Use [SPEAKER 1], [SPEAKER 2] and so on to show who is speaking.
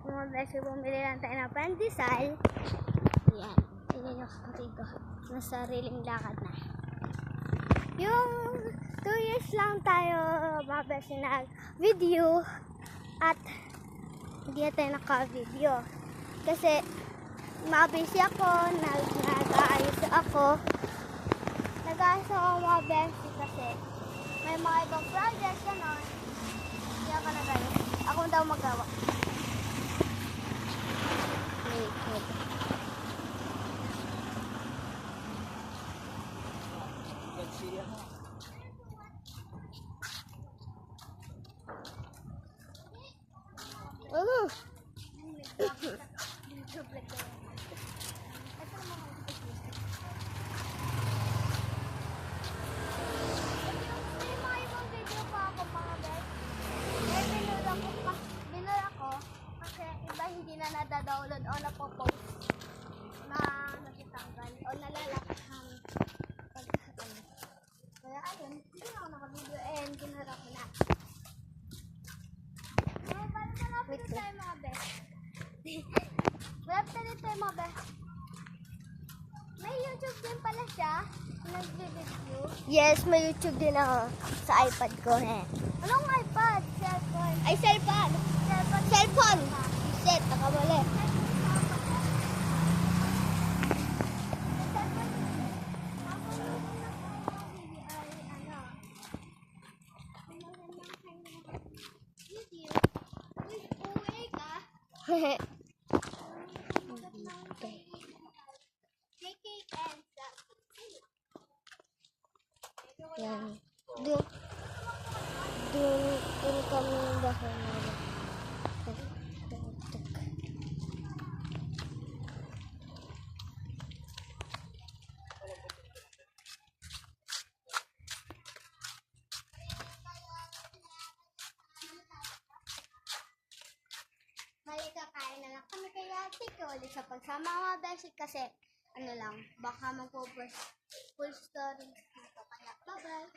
[SPEAKER 1] Mga beses bumili lang tayo ng pandesal. Yan. Tingnan nyo dito. Nasariling lakad na. Yung 2 years lang tayo mga beses nag-video at hindi na tayo naka-video. Kasi mabisi ako, nag-aayos ako. Nag-aayos ako mga beses kasi may mga ibang projects, gano'n. Hindi ako nag-aayos. Ako daw magawa. Hindi na nadadownload o napopost na natitanggal o nalalakhan pag kaya ayun, hindi na ako naka-video and kinarap ko na. So, paano malapit na tayo mga best? Malapit na tayo mga best. May YouTube din pala siya, nag-video. Yes, may YouTube din ako sa iPad ko. Anong iPad? Cellphone. Ay, cellphone. Cellphone. Set, nakamali. Hehe. Yan. Doon kami bahay nila. May kakain na lang kami kaya tiko ulit sa pagsama mga beses kasi ano lang, baka magpo-full story dito kaya bye-bye.